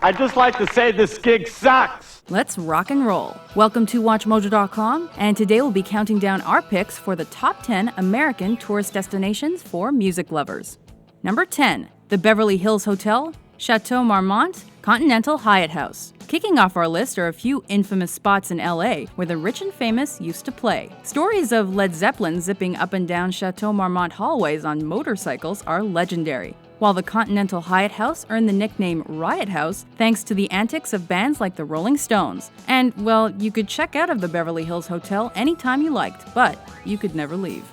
I'd just like to say this gig sucks. Let's rock and roll. Welcome to WatchMojo.com, and today we'll be counting down our picks for the top 10 American tourist destinations for music lovers. Number 10, the Beverly Hills Hotel, Chateau Marmont, Continental Hyatt House. Kicking off our list are a few infamous spots in LA where the rich and famous used to play. Stories of Led Zeppelin zipping up and down Chateau Marmont hallways on motorcycles are legendary, while the Continental Hyatt House earned the nickname Riot House thanks to the antics of bands like the Rolling Stones. And, well, you could check out of the Beverly Hills Hotel anytime you liked, but you could never leave.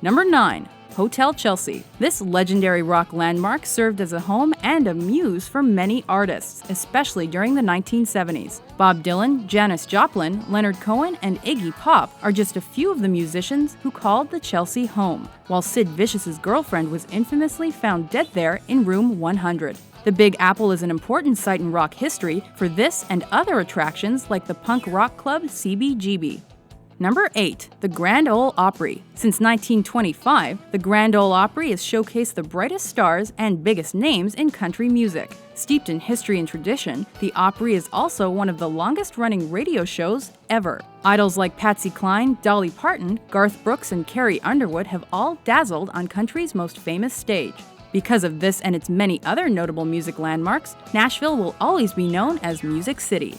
Number 9. Hotel Chelsea. This legendary rock landmark served as a home and a muse for many artists, especially during the 1970s. Bob Dylan, Janis Joplin, Leonard Cohen, and Iggy Pop are just a few of the musicians who called the Chelsea home, while Sid Vicious's girlfriend was infamously found dead there in room 100. The Big Apple is an important site in rock history for this and other attractions like the punk rock club CBGB. Number 8. The Grand Ole Opry. Since 1925, the Grand Ole Opry has showcased the brightest stars and biggest names in country music. Steeped in history and tradition, the Opry is also one of the longest-running radio shows ever. Idols like Patsy Cline, Dolly Parton, Garth Brooks, and Carrie Underwood have all dazzled on country's most famous stage. Because of this and its many other notable music landmarks, Nashville will always be known as Music City.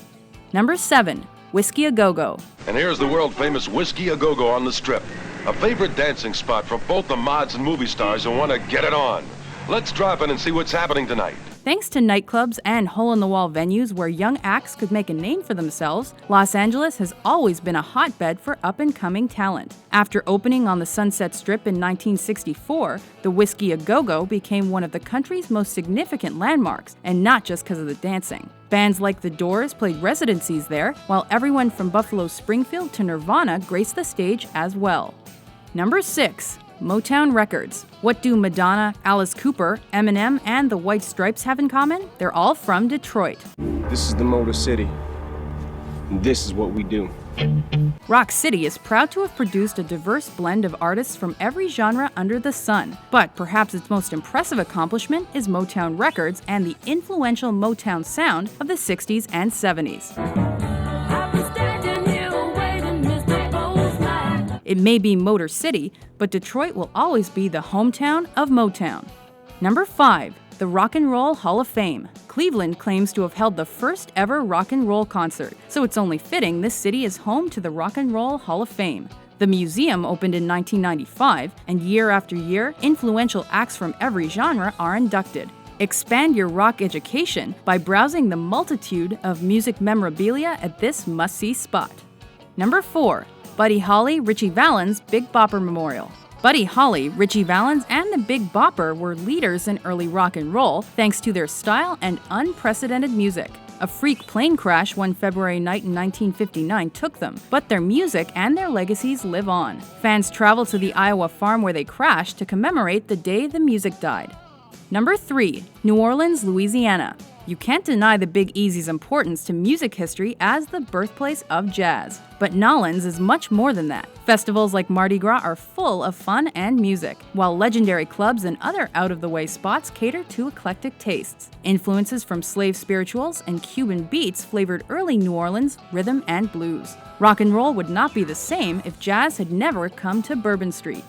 Number 7. Whisky A Go Go. And here's the world-famous Whisky A Go Go on the Strip, a favorite dancing spot for both the mods and movie stars who want to get it on. Let's drop in and see what's happening tonight. Thanks to nightclubs and hole-in-the-wall venues where young acts could make a name for themselves, Los Angeles has always been a hotbed for up-and-coming talent. After opening on the Sunset Strip in 1964, the Whisky A Go Go became one of the country's most significant landmarks, and not just because of the dancing. Bands like The Doors played residencies there, while everyone from Buffalo Springfield to Nirvana graced the stage as well. Number 6. Motown Records. What do Madonna, Alice Cooper, Eminem, and the White Stripes have in common? They're all from Detroit. This is the Motor City. And this is what we do. Rock City is proud to have produced a diverse blend of artists from every genre under the sun. But perhaps its most impressive accomplishment is Motown Records and the influential Motown sound of the 60s and 70s. It may be Motor City, but Detroit will always be the hometown of Motown. Number 5. The Rock and Roll Hall of Fame. Cleveland claims to have held the first ever rock and roll concert, so it's only fitting this city is home to the Rock and Roll Hall of Fame. The museum opened in 1995, and year after year, influential acts from every genre are inducted. Expand your rock education by browsing the multitude of music memorabilia at this must-see spot. Number 4. Buddy Holly, Ritchie Valens Big Bopper Memorial. Buddy Holly, Ritchie Valens, and the Big Bopper were leaders in early rock and roll thanks to their style and unprecedented music. A freak plane crash one February night in 1959 took them, but their music and their legacies live on. Fans travel to the Iowa farm where they crashed to commemorate the day the music died. Number 3. New Orleans, Louisiana. You can't deny the Big Easy's importance to music history as the birthplace of jazz. But Nolens is much more than that. Festivals like Mardi Gras are full of fun and music, while legendary clubs and other out-of-the-way spots cater to eclectic tastes. Influences from slave spirituals and Cuban beats flavored early New Orleans rhythm and blues. Rock and roll would not be the same if jazz had never come to Bourbon Street.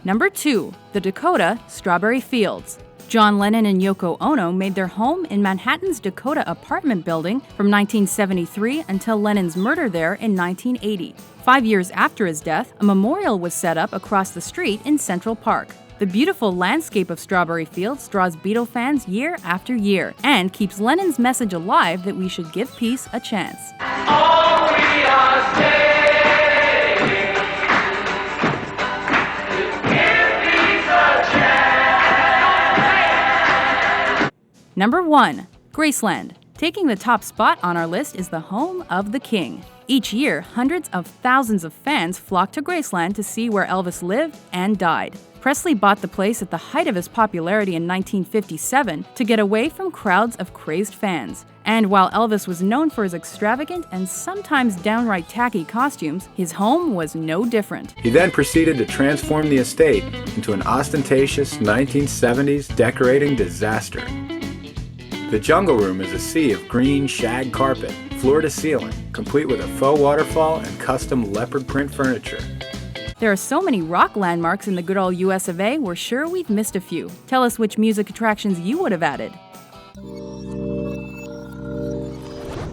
Number 2. The Dakota Strawberry Fields. John Lennon and Yoko Ono made their home in Manhattan's Dakota apartment building from 1973 until Lennon's murder there in 1980. 5 years after his death, a memorial was set up across the street in Central Park. The beautiful landscape of Strawberry Fields draws Beatle fans year after year and keeps Lennon's message alive that we should give peace a chance. All we are staying. Number 1. Graceland. Taking the top spot on our list is the home of the King. Each year, hundreds of thousands of fans flock to Graceland to see where Elvis lived and died. Presley bought the place at the height of his popularity in 1957 to get away from crowds of crazed fans. And while Elvis was known for his extravagant and sometimes downright tacky costumes, his home was no different. He then proceeded to transform the estate into an ostentatious 1970s decorating disaster. The Jungle Room is a sea of green shag carpet, floor to ceiling, complete with a faux waterfall and custom leopard print furniture. There are so many rock landmarks in the good old US of A, we're sure we've missed a few. Tell us which music attractions you would have added.